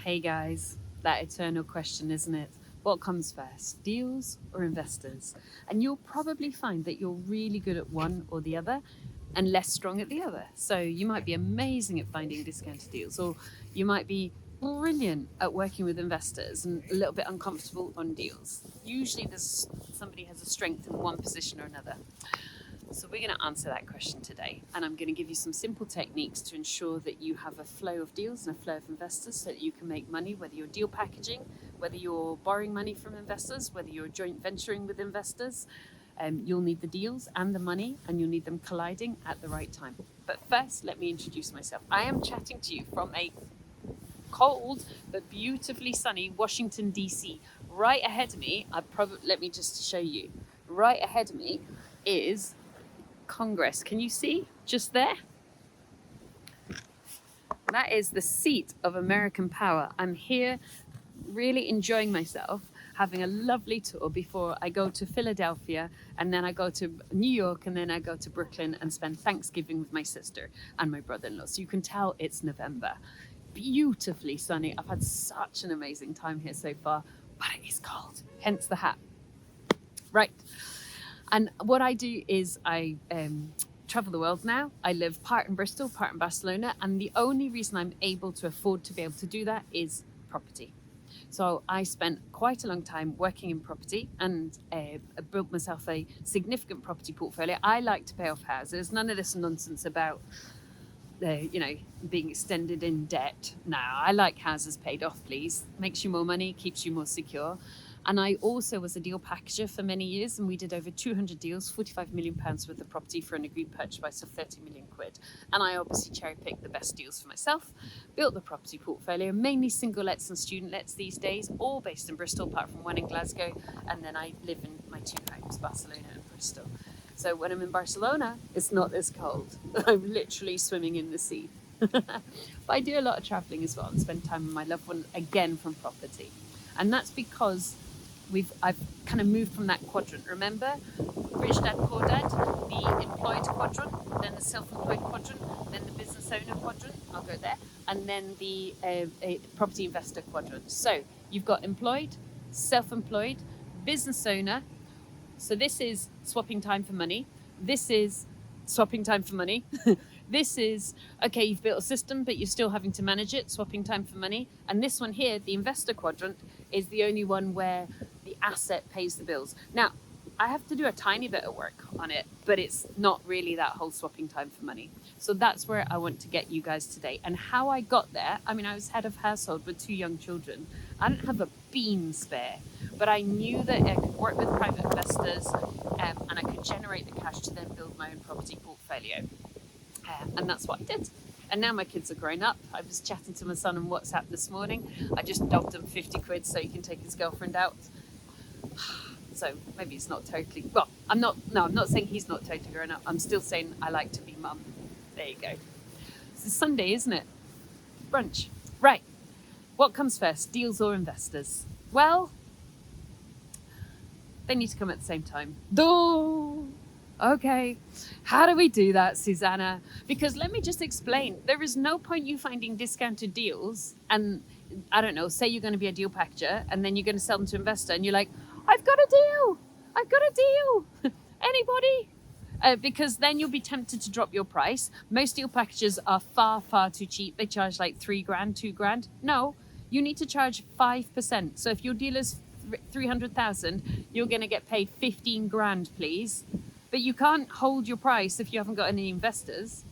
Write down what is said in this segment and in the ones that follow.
Hey guys, that eternal question, isn't it? What comes first, deals or investors? And you'll probably find that you're really good at one or the other and less strong at the other. So you might be amazing at finding discounted deals, or you might be brilliant at working with investors and a little bit uncomfortable on deals. Usually there's somebody has a strength in one position or another. So we're going to answer that question today, and I'm going to give you some simple techniques to ensure that you have a flow of deals and a flow of investors so that you can make money, whether you're deal packaging, whether you're borrowing money from investors, whether you're joint venturing with investors. You'll need the deals and the money, and you'll need them colliding at the right time. But first, let me introduce myself. I am chatting to you from a cold but beautifully sunny Washington, D.C. Right ahead of me, let me just show you. Right ahead of me is Congress. Can you see just there? That is the seat of American power. I'm here really enjoying myself, having a lovely tour before I go to Philadelphia, and then I go to New York, and then I go to Brooklyn and spend Thanksgiving with my sister and my brother-in-law. So you can tell it's November. Beautifully sunny. I've had such an amazing time here so far, but it is cold, hence the hat. Right. And what I do is I travel the world now. I live part in Bristol, part in Barcelona. And the only reason I'm able to afford to be able to do that is property. So I spent quite a long time working in property and built myself a significant property portfolio. I like to pay off houses. None of this nonsense about, being extended in debt. No, I like houses paid off, please. Makes you more money, keeps you more secure. And I also was a deal packager for many years, and we did over 200 deals, £45 million worth of property for an agreed purchase price of 30 million quid. And I obviously cherry-picked the best deals for myself, built the property portfolio, mainly single lets and student lets these days, all based in Bristol, apart from one in Glasgow. And then I live in my two homes, Barcelona and Bristol. So when I'm in Barcelona, it's not as cold. I'm literally swimming in the sea. But I do a lot of traveling as well and spend time with my loved one, again, from property. And that's because I've kind of moved from that quadrant. Remember, Rich Dad, Poor Dad, the employed quadrant, then the self-employed quadrant, then the business owner quadrant, I'll go there, and then the property investor quadrant. So you've got employed, self-employed, business owner. So this is swapping time for money. This is swapping time for money. This is, okay, you've built a system, but you're still having to manage it, swapping time for money. And this one here, the investor quadrant, is the only one where the asset pays the bills. Now, I have to do a tiny bit of work on it, but it's not really that whole swapping time for money. So that's where I want to get you guys today. And how I got there, I mean, I was head of household with 2 young children. I didn't have a bean spare, but I knew that I could work with private investors and I could generate the cash to then build my own property portfolio. And that's what I did. And now my kids are grown up. I was chatting to my son on WhatsApp this morning. I just dobbed him 50 quid so he can take his girlfriend out. So maybe it's not totally, well, I'm not saying he's not totally grown up. I'm still saying I like to be mum. There you go. It's Sunday, isn't it? Brunch. Right. What comes first, deals or investors? Well, they need to come at the same time. Okay, how do we do that, Susannah? Because let me just explain. There is no point you finding discounted deals and, I don't know, say you're going to be a deal packager and then you're going to sell them to an investor and you're like, I've got a deal. Anybody? Because then you'll be tempted to drop your price. Most deal packages are far, far too cheap. They charge like $3,000, $2,000. No, you need to charge 5%. So if your deal is 300,000, you're going to get paid 15 grand, please. But you can't hold your price if you haven't got any investors.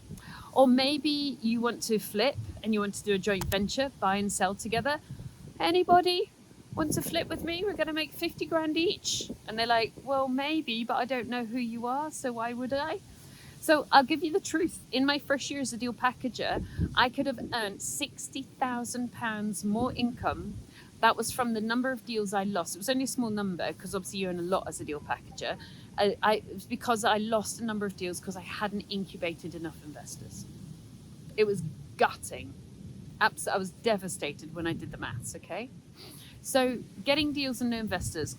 Or maybe you want to flip and you want to do a joint venture, buy and sell together. Anybody want to flip with me? We're going to make 50 grand each. And they're like, well, maybe, but I don't know who you are, so why would I? So I'll give you the truth. In my first year as a deal packager, I could have earned £60,000 more income. That was from the number of deals I lost. It was only a small number because obviously you earn a lot as a deal packager. It was because I lost a number of deals because I hadn't incubated enough investors. It was gutting. I was devastated when I did the maths, okay? So getting deals and no investors,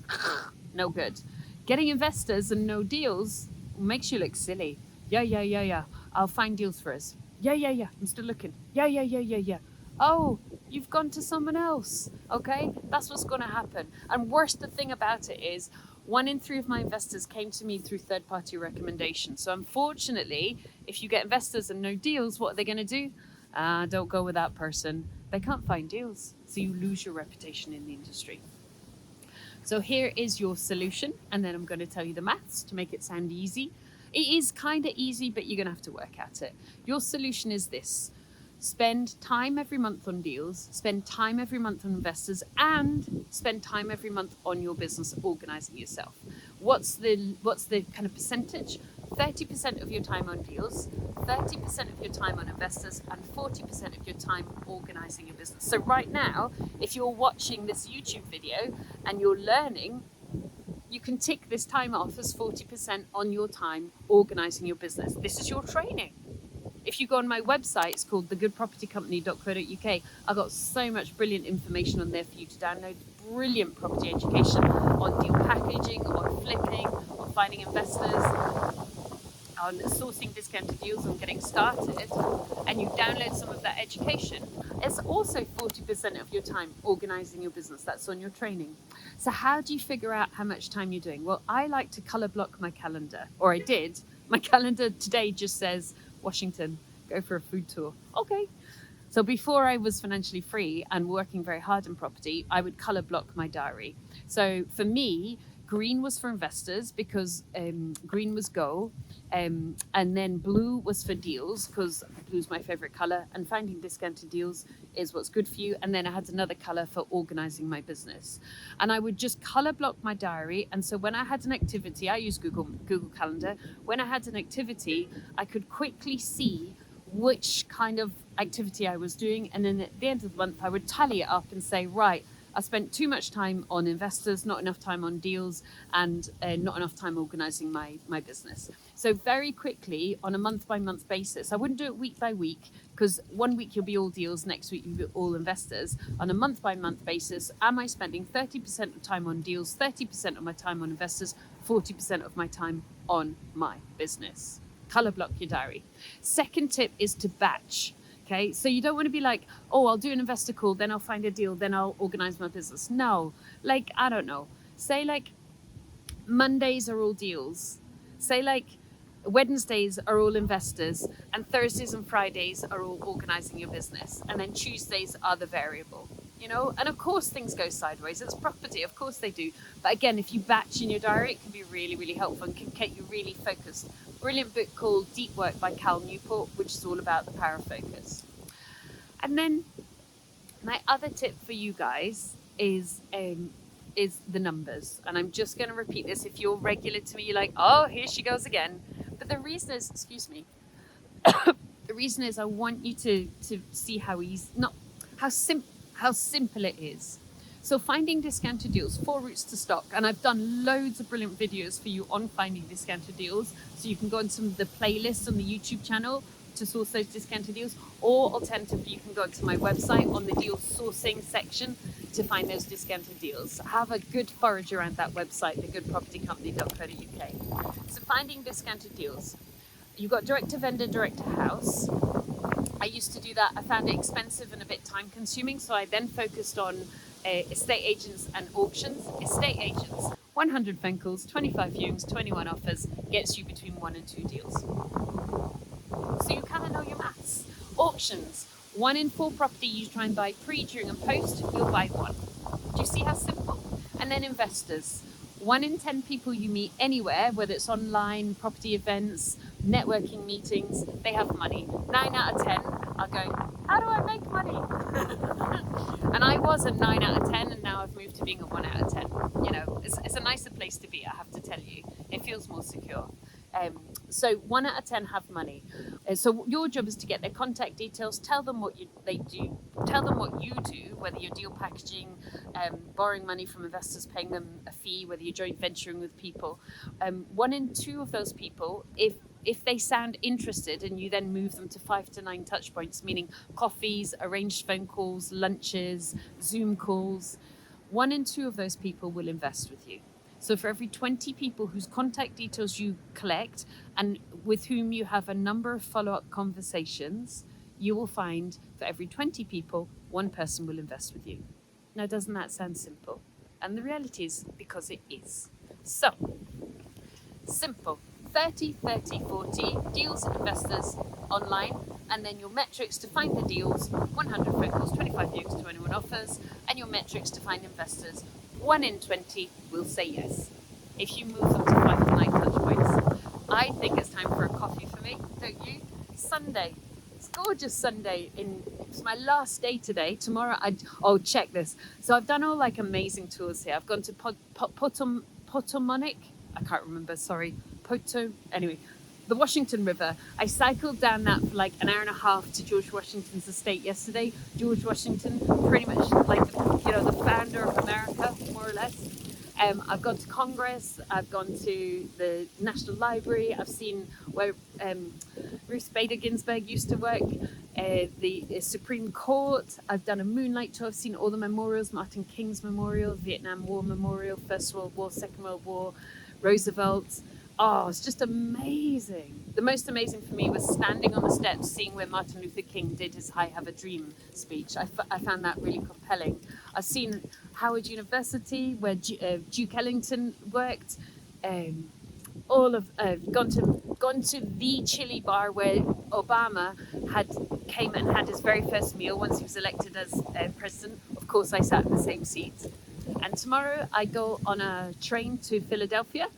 no good. Getting investors and no deals makes you look silly. Yeah. I'll find deals for us. Yeah. I'm still looking. Yeah. Oh, you've gone to someone else. Okay, that's what's going to happen. And worse, the thing about it is 1 in 3 of my investors came to me through third-party recommendation. So unfortunately, if you get investors and no deals, what are they going to do? Don't go with that person. They can't find deals. So you lose your reputation in the industry. So here is your solution. And then I'm going to tell you the maths to make it sound easy. It is kind of easy, but you're going to have to work at it. Your solution is this. Spend time every month on deals, spend time every month on investors, and spend time every month on your business organizing yourself. What's the kind of percentage? 30% of your time on deals, 30% of your time on investors, and 40% of your time organizing your business. So right now, if you're watching this YouTube video and you're learning, you can tick this time off as 40% on your time organizing your business. This is your training. If you go on my website, it's called thegoodpropertycompany.co.uk. I've got so much brilliant information on there for you to download. Brilliant property education on deal packaging, on flipping, on finding investors, on sourcing discounted deals, on getting started. And you download some of that education. It's also 40% of your time organizing your business. That's on your training. So how do you figure out how much time you're doing? Well, I like to color block my calendar, or I did. My calendar today just says, Washington, go for a food tour. Okay. So before I was financially free and working very hard in property, I would color block my diary. So for me, green was for investors because green was go. And then blue was for deals because blue's my favorite color. And finding discounted deals is what's good for you. And then I had another color for organizing my business. And I would just color block my diary. And so when I had an activity, I use Google Calendar. When I had an activity, I could quickly see which kind of activity I was doing. And then at the end of the month, I would tally it up and say, right, I spent too much time on investors, not enough time on deals, and not enough time organizing my business. So very quickly, on a month-by-month basis, I wouldn't do it week by week, because 1 week you'll be all deals, next week you'll be all investors. On a month-by-month basis, am I spending 30% of time on deals, 30% of my time on investors, 40% of my time on my business? Color block your diary. Second tip is to batch. Okay, so you don't want to be like, oh, I'll do an investor call, then I'll find a deal, then I'll organize my business. No, like, I don't know. Say like Mondays are all deals. Say like Wednesdays are all investors, and Thursdays and Fridays are all organizing your business. And then Tuesdays are the variable, you know? And of course things go sideways. It's property, of course they do. But again, if you batch in your diary, it can be really, really helpful and can get you really focused. Brilliant book called Deep Work by Cal Newport, which is all about the power of focus. And then my other tip for you guys is the numbers. And I'm just going to repeat this. If you're regular to me, you're like, oh, here she goes again. But the reason is, excuse me, the reason is I want you to see how easy, not how simple it is. So finding discounted deals, 4 routes to stock. And I've done loads of brilliant videos for you on finding discounted deals. So you can go on some of the playlists on the YouTube channel to source those discounted deals. Or alternatively, you can go to my website on the deal sourcing section to find those discounted deals. Have a good forage around that website, thegoodpropertycompany.co.uk. So finding discounted deals. You've got direct to vendor, direct to house. I used to do that. I found it expensive and a bit time consuming. So I then focused on estate agents and auctions. Estate agents, 100 phone calls, 25 viewings, 21 offers, gets you between 1 and 2 deals. So you kind of know your maths. Auctions, 1 in 4 property you try and buy pre, during and post, you'll buy 1. Do you see how simple? And then investors, 1 in 10 people you meet anywhere, whether it's online, property events, networking meetings, they have money. 9 out of 10 are going, how do I make money? And I was at 9 out of 10, and now I've moved to being a 1 out of 10. You know, it's a nicer place to be, I have to tell you. It feels more secure. So 1 out of 10 have money. So your job is to get their contact details, tell them what they do, tell them what you do, whether you're deal packaging, borrowing money from investors, paying them a fee, whether you're joint venturing with people. 1 in 2 of those people, if they sound interested and you then move them to 5 to 9 touch points, meaning coffees, arranged phone calls, lunches, Zoom calls, 1 in 2 of those people will invest with you. So for every 20 people whose contact details you collect and with whom you have a number of follow-up conversations, you will find for every 20 people, one person will invest with you. Now, doesn't that sound simple? And the reality is, because it is. So, simple. 30, 30, 40 deals and investors online, and then your metrics to find the deals, 100 phone calls, 25 views to anyone offers, and your metrics to find investors, 1 in 20 will say yes. If you move them to 5 to 9 touch points. I think it's time for a coffee for me, don't you? Sunday. It's gorgeous Sunday. It's my last day today. Tomorrow, check this. So I've done all like amazing tours here. I've gone to Potomac. I can't remember, sorry. Anyway, the Washington River. I cycled down that for like an hour and a half to George Washington's estate yesterday. George Washington, pretty much like, the founder of America, more or less. I've gone to Congress, I've gone to the National Library, I've seen where Ruth Bader Ginsburg used to work, the Supreme Court, I've done a moonlight tour, I've seen all the memorials, Martin King's Memorial, Vietnam War Memorial, First World War, Second World War, Roosevelt. Oh, it's just amazing. The most amazing for me was standing on the steps, seeing where Martin Luther King did his I Have a Dream speech. I found that really compelling. I've seen Howard University, where Duke Ellington worked. Gone to the chili bar where Obama came and had his very first meal once he was elected as president. Of course, I sat in the same seat. And tomorrow I go on a train to Philadelphia.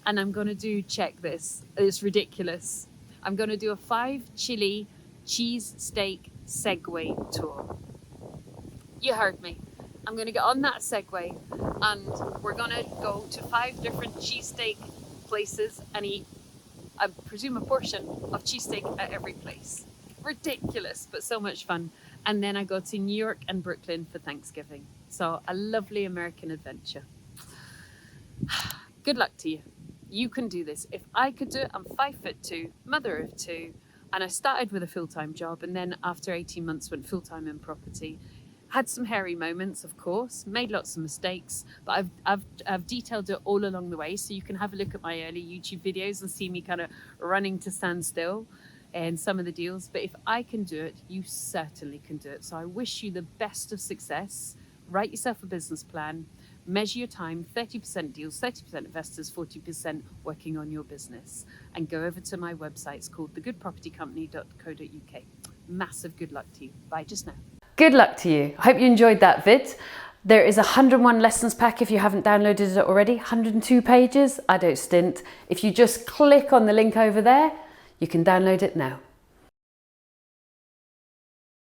And I'm going to do, check this, it's ridiculous. I'm going to do a 5 chili cheese steak Segway tour. You heard me. I'm going to get on that Segway and we're going to go to 5 different cheesesteak places and eat, I presume, a portion of cheesesteak at every place. Ridiculous, but so much fun. And then I go to New York and Brooklyn for Thanksgiving. So a lovely American adventure. Good luck to you. You can do this. If I could do it, I'm 5'2", mother of 2, and I started with a full-time job, and then after 18 months went full-time in property. Had some hairy moments, of course, made lots of mistakes, but I've detailed it all along the way, so you can have a look at my early YouTube videos and see me kind of running to stand still in some of the deals. But if I can do it, you certainly can do it. So I wish you the best of success. Write yourself a business plan. Measure your time, 30% deals, 30% investors, 40% working on your business. And go over to my website. It's called thegoodpropertycompany.co.uk. Massive good luck to you. Bye just now. Good luck to you. I hope you enjoyed that vid. There is a 101 lessons pack if you haven't downloaded it already. 102 pages. I don't stint. If you just click on the link over there, you can download it now.